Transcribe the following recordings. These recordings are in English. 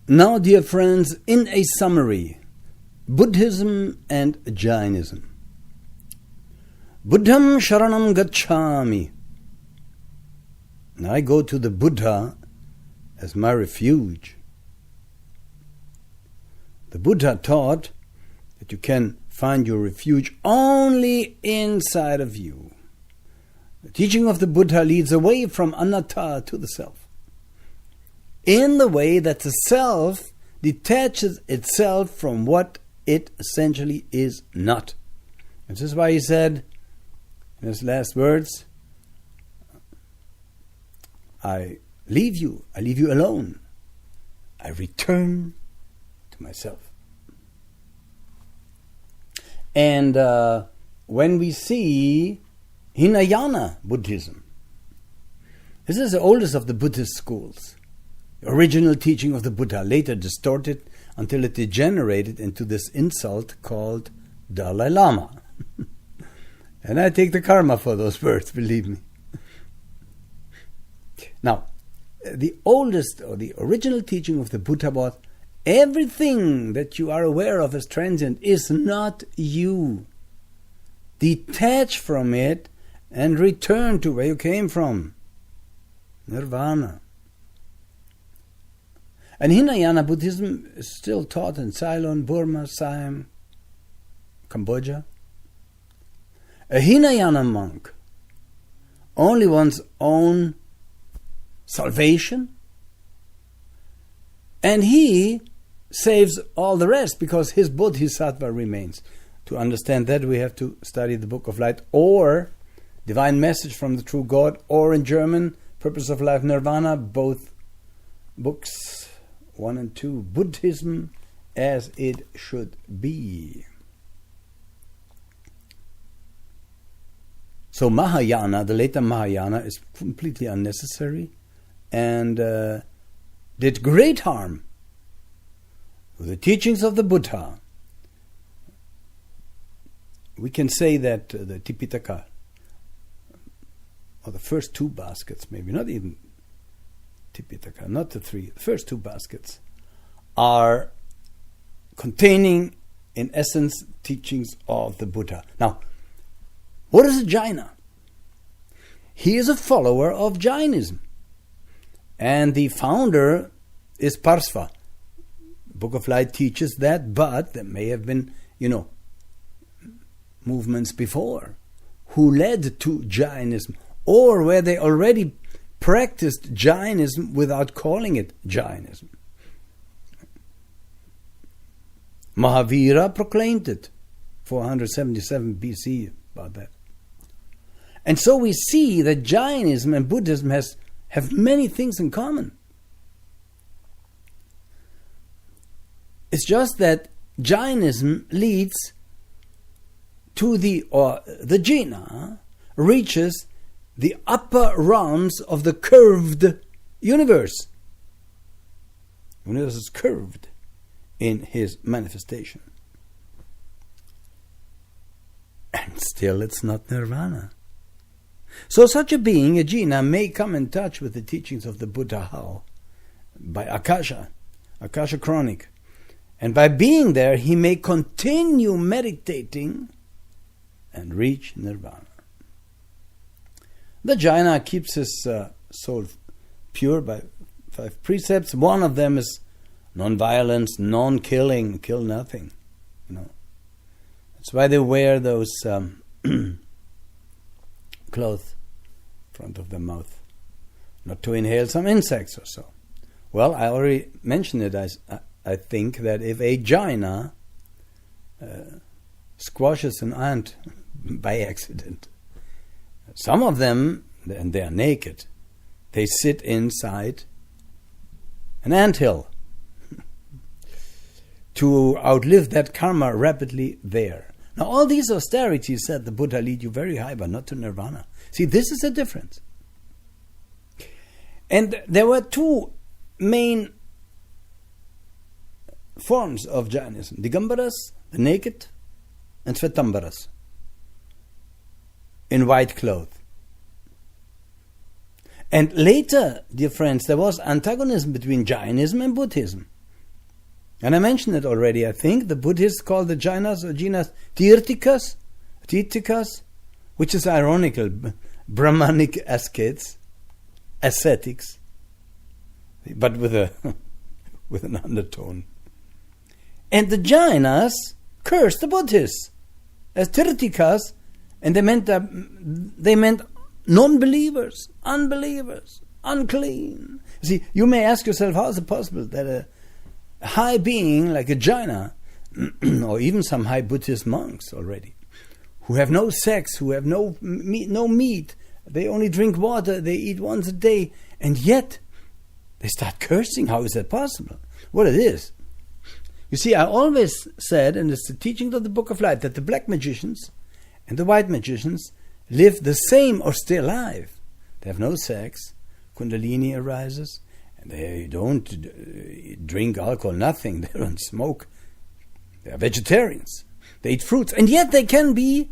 Now, dear friends, in a summary, Buddhism and Jainism. Buddham sharanam gacchami. Now I go to the Buddha as my refuge. The Buddha taught that you can find your refuge only inside of you. The teaching of the Buddha leads away from anatta to the self, in the way that the self detaches itself from what it essentially is not. This is why he said in his last words, I leave you alone. I return to myself. And when we see Hinayana Buddhism, this is the oldest of the Buddhist schools. The original teaching of the Buddha, later distorted until it degenerated into this insult called Dalai Lama. And I take the karma for those words, believe me. Now, the oldest or the original teaching of the Buddha was everything that you are aware of as transient is not you. Detach from it and return to where you came from. Nirvana. And Hinayana Buddhism is still taught in Ceylon, Burma, Siam, Cambodia. A Hinayana monk only wants own salvation, and he saves all the rest because his bodhisattva remains. To understand that, we have to study the Book of Light or Divine Message from the True God, or in German, Purpose of Life, Nirvana, both books 1 and 2, Buddhism as it should be. So Mahayana, the later Mahayana, is completely unnecessary and did great harm with the teachings of the Buddha. We can say that the Tipitaka, or the first two baskets, maybe not even Tipitaka, not the three, the first two baskets, are containing, in essence, teachings of the Buddha. Now, what is a Jaina? He is a follower of Jainism. And the founder is Parsva. Book of Light teaches that, but there may have been, movements before who led to Jainism, or where they already practiced Jainism without calling it Jainism. Mahavira proclaimed it, 477 BC, about that. And so we see that Jainism and Buddhism have many things in common. It's just that Jainism leads to the jina reaches the upper realms of the curved universe. The universe is curved in his manifestation. And still it's not nirvana. So such a being, a jina, may come in touch with the teachings of the Buddha. How? By Akasha Chronic. And by being there, he may continue meditating and reach nirvana. The Jaina keeps his soul pure by 5 precepts. One of them is non-violence, non-killing, kill nothing. That's why they wear those cloth in front of the mouth, not to inhale some insects or so. Well, I already mentioned it. I think that if a Jaina squashes an ant by accident, some of them, and they are naked, they sit inside an anthill to outlive that karma rapidly there. Now, all these austerities, said the Buddha, lead you very high, but not to nirvana. See, this is the difference. And there were 2 main forms of Jainism: Digambaras, the naked, and Svetambaras, in white clothes. And later, dear friends, there was antagonism between Jainism and Buddhism. And I mentioned it already, I think. The Buddhists call the Jainas or Jinas Tirthikas, which is ironical, Brahmanic ascetics, but with an undertone. And the Jainas cursed the Buddhists as Tirthikas, and they meant non-believers, unbelievers, unclean. See, you may ask yourself, how is it possible that a high being like a Jaina, or even some high Buddhist monks already, who have no sex, who have no meat, they only drink water, they eat once a day, and yet they start cursing? How is that possible? Well, it is. You see, I always said, and it's the teaching of the Book of Light, that the black magicians and the white magicians live the same or stay alive. They have no sex, Kundalini arises, and they don't drink alcohol, nothing, they don't smoke. They are vegetarians. They eat fruits, and yet they can be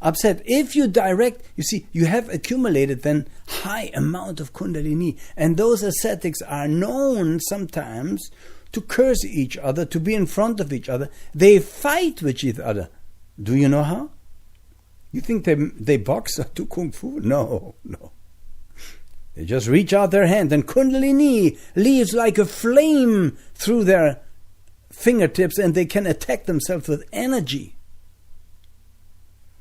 upset. If you direct, you see, you have accumulated then high amount of Kundalini, and those ascetics are known sometimes to curse each other, to be in front of each other. They fight with each other. Do you know how? You think they box or do kung fu? No. They just reach out their hand, and Kundalini leaves like a flame through their fingertips, and they can attack themselves with energy.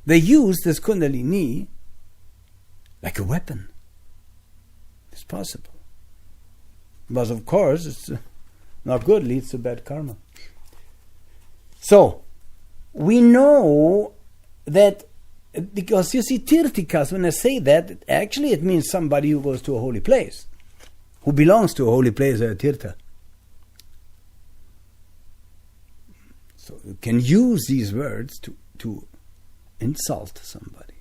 They use this Kundalini like a weapon. It's possible. But of course, it's not good, leads to bad karma. So, we know that, because you see, Tirthikas, when I say that, actually it means somebody who goes to a holy place, who belongs to a holy place, a Tirtha. So you can use these words to insult somebody.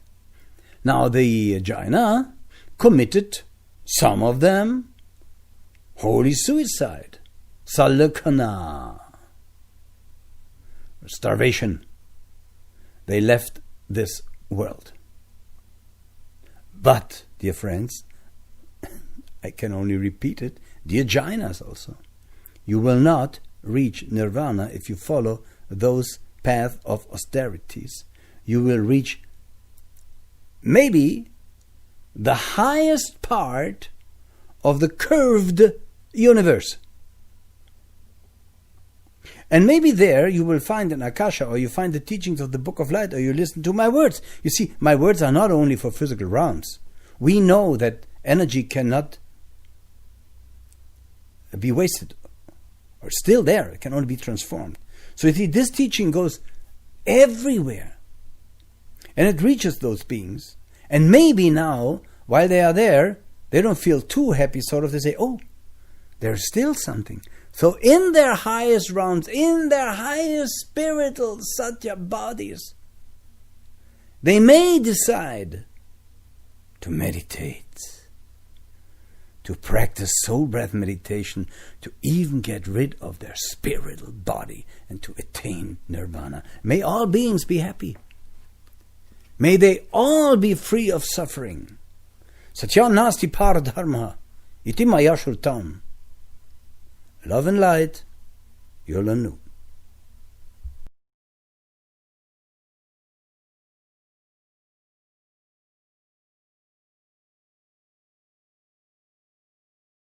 Now the Jaina committed, some of them, holy suicide, salakana, starvation. They left this world. But, dear friends, I can only repeat it, dear Jainas also, you will not reach nirvana if you follow those paths of austerities. You will reach maybe the highest part of the curved universe. And maybe there you will find an Akasha, or you find the teachings of the Book of Light, or you listen to my words. You see, my words are not only for physical realms. We know that energy cannot be wasted, or still there. It can only be transformed. So you see, this teaching goes everywhere. And it reaches those beings. And maybe now, while they are there, they don't feel too happy, sort of. They say, oh, there's still something. So in their highest realms, in their highest spiritual satya bodies, they may decide to meditate, to practice soul breath meditation, to even get rid of their spiritual body and to attain nirvana. May all beings be happy. May they all be free of suffering. Satya nasti paradharma iti maya shrutam. Love and light, Yolanu.